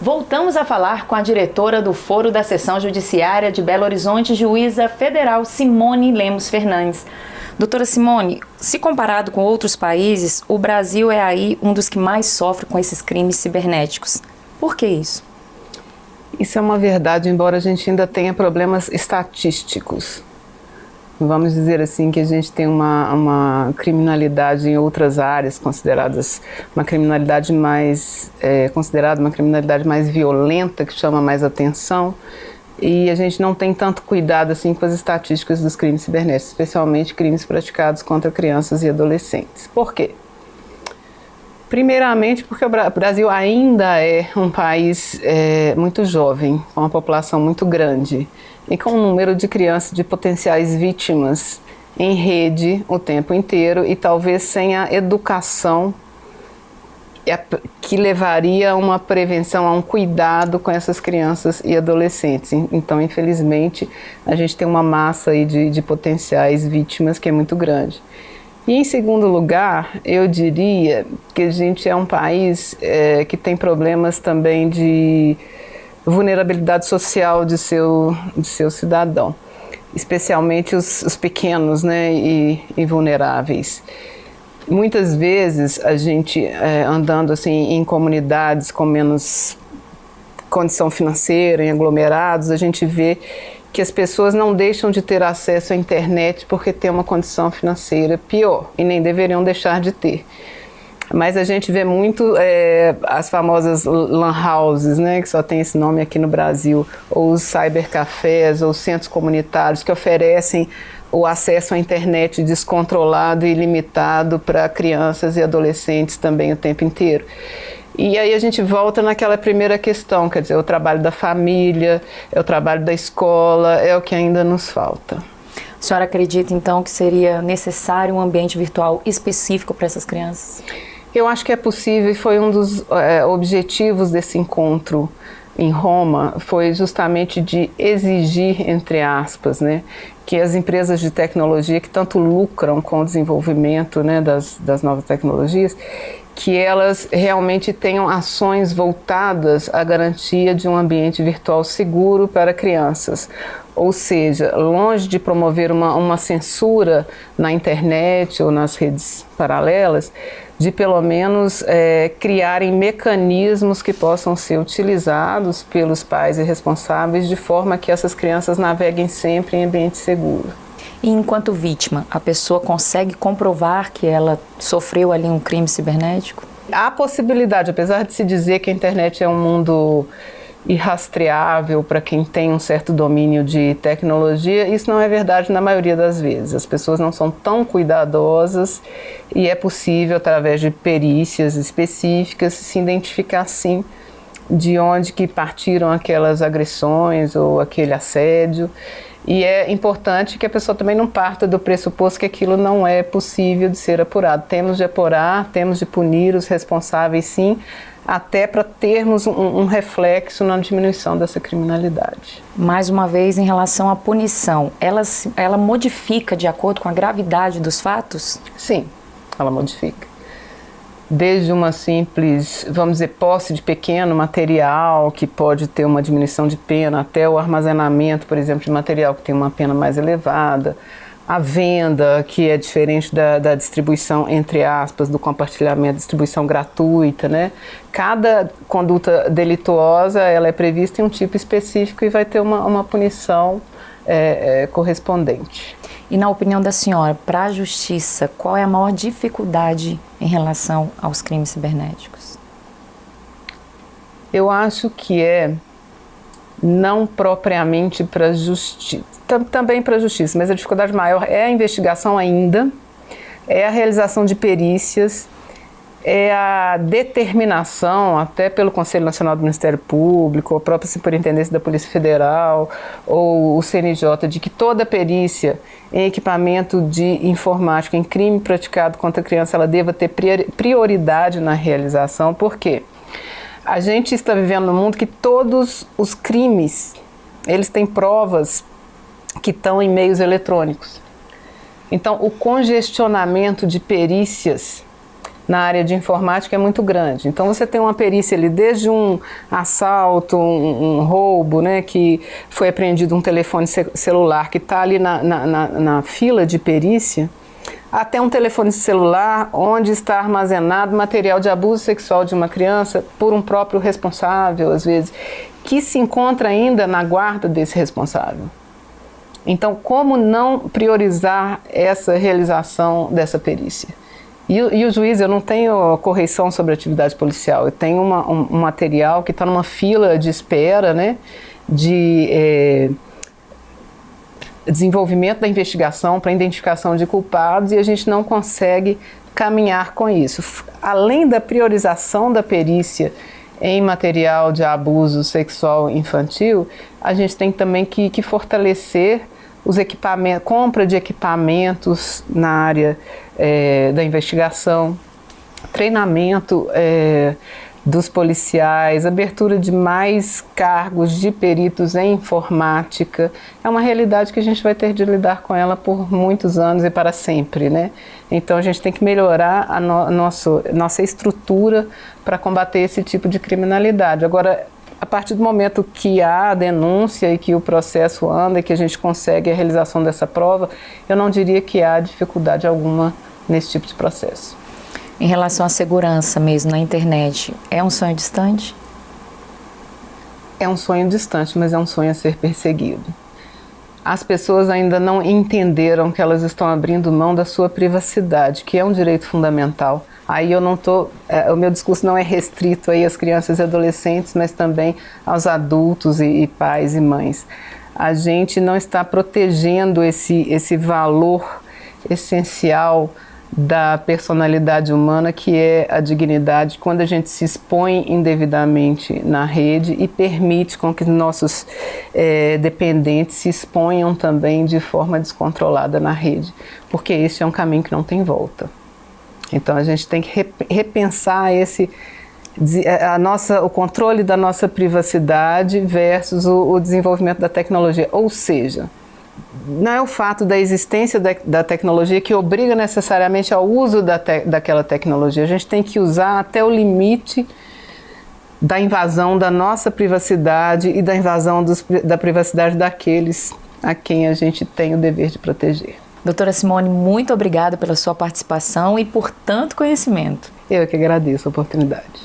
Voltamos a falar com a diretora do Foro da Seção Judiciária de Belo Horizonte, juíza federal Simone Lemos Fernandes. Doutora Simone, se comparado com outros países, o Brasil é aí um dos que mais sofre com esses crimes cibernéticos. Por que isso? Isso é uma verdade, embora a gente ainda tenha problemas estatísticos. Vamos dizer assim que a gente tem uma criminalidade em outras áreas consideradas uma criminalidade considerada uma criminalidade mais violenta, que chama mais atenção, e a gente não tem tanto cuidado assim com as estatísticas dos crimes cibernéticos, especialmente crimes praticados contra crianças e adolescentes. Por quê? Primeiramente porque o Brasil ainda é um país muito jovem, com uma população muito grande e com um número de crianças, de potenciais vítimas em rede o tempo inteiro e talvez sem a educação que levaria a uma prevenção, a um cuidado com essas crianças e adolescentes. Então, infelizmente, a gente tem uma massa aí de potenciais vítimas que é muito grande. E em segundo lugar, eu diria que a gente é um país que tem problemas também de vulnerabilidade social de seu cidadão, especialmente os pequenos, né, e vulneráveis. Muitas vezes a gente andando assim em comunidades com menos condição financeira, em aglomerados, a gente vê que as pessoas não deixam de ter acesso à internet porque têm uma condição financeira pior e nem deveriam deixar de ter. Mas a gente vê muito as famosas lan houses, né, que só tem esse nome aqui no Brasil, ou os cybercafés, ou centros comunitários que oferecem o acesso à internet descontrolado e ilimitado para crianças e adolescentes também o tempo inteiro. E aí a gente volta naquela primeira questão, quer dizer, o trabalho da família, é o trabalho da escola, é o que ainda nos falta. A senhora acredita então que seria necessário um ambiente virtual específico para essas crianças? Eu acho que é possível e foi um dos objetivos desse encontro em Roma, foi justamente de exigir, entre aspas, né, que as empresas de tecnologia que tanto lucram com o desenvolvimento, né, das novas tecnologias, que elas realmente tenham ações voltadas à garantia de um ambiente virtual seguro para crianças. Ou seja, longe de promover uma censura na internet ou nas redes paralelas, de pelo menos criarem mecanismos que possam ser utilizados pelos pais e responsáveis de forma que essas crianças naveguem sempre em ambiente seguro. E enquanto vítima, a pessoa consegue comprovar que ela sofreu ali um crime cibernético? Há possibilidade, apesar de se dizer que a internet é um mundo irrastreável para quem tem um certo domínio de tecnologia, isso não é verdade na maioria das vezes. As pessoas não são tão cuidadosas e é possível, através de perícias específicas, se identificar sim de onde que partiram aquelas agressões ou aquele assédio. E é importante que a pessoa também não parta do pressuposto que aquilo não é possível de ser apurado. Temos de apurar, temos de punir os responsáveis sim, até para termos um reflexo na diminuição dessa criminalidade. Mais uma vez, em relação à punição, ela modifica de acordo com a gravidade dos fatos? Sim, ela modifica. Desde uma simples, vamos dizer, posse de pequeno material que pode ter uma diminuição de pena, até o armazenamento, por exemplo, de material que tem uma pena mais elevada, a venda, que é diferente da distribuição, entre aspas, do compartilhamento, distribuição gratuita, né? Cada conduta delituosa, ela é prevista em um tipo específico e vai ter uma punição correspondente. E na opinião da senhora, para a justiça, qual é a maior dificuldade em relação aos crimes cibernéticos? Eu acho que não propriamente para a justiça, também para a justiça, mas a dificuldade maior é a investigação ainda, é a realização de perícias, é a determinação, até pelo Conselho Nacional do Ministério Público, a própria Superintendência da Polícia Federal ou o CNJ, de que toda perícia em equipamento de informática, em crime praticado contra a criança, ela deva ter prioridade na realização. Por quê? A gente está vivendo num mundo que todos os crimes, eles têm provas que estão em meios eletrônicos. Então, o congestionamento de perícias na área de informática é muito grande. Então você tem uma perícia ali, desde um assalto, um roubo, né, que foi apreendido um telefone celular que está ali na fila de perícia, até um telefone celular onde está armazenado material de abuso sexual de uma criança por um próprio responsável, às vezes, que se encontra ainda na guarda desse responsável. Então, como não priorizar essa realização dessa perícia? E o juiz, eu não tenho correição sobre a atividade policial, eu tenho um material que está numa fila de espera, né, de desenvolvimento da investigação para identificação de culpados, e a gente não consegue caminhar com isso. Além da priorização da perícia em material de abuso sexual infantil, a gente tem também que fortalecer os equipamentos, compra de equipamentos na área da investigação, treinamento dos policiais, abertura de mais cargos de peritos em informática. É uma realidade que a gente vai ter de lidar com ela por muitos anos e para sempre, né? Então a gente tem que melhorar a nossa estrutura para combater esse tipo de criminalidade. Agora, a partir do momento que há a denúncia e que o processo anda e que a gente consegue a realização dessa prova, eu não diria que há dificuldade alguma nesse tipo de processo. Em relação à segurança mesmo na internet, é um sonho distante? É um sonho distante, mas é um sonho a ser perseguido. As pessoas ainda não entenderam que elas estão abrindo mão da sua privacidade, que é um direito fundamental. Aí eu não o meu discurso não é restrito aí às crianças e adolescentes, mas também aos adultos e pais e mães. A gente não está protegendo esse valor essencial da personalidade humana, que é a dignidade, quando a gente se expõe indevidamente na rede e permite com que nossos dependentes se exponham também de forma descontrolada na rede, porque esse é um caminho que não tem volta. Então a gente tem que repensar o controle da nossa privacidade versus o desenvolvimento da tecnologia, ou seja, não é o fato da existência da tecnologia que obriga necessariamente ao uso daquela tecnologia. A gente tem que usar até o limite da invasão da nossa privacidade e da invasão da privacidade daqueles a quem a gente tem o dever de proteger. Doutora Simone, muito obrigada pela sua participação e por tanto conhecimento. Eu que agradeço a oportunidade.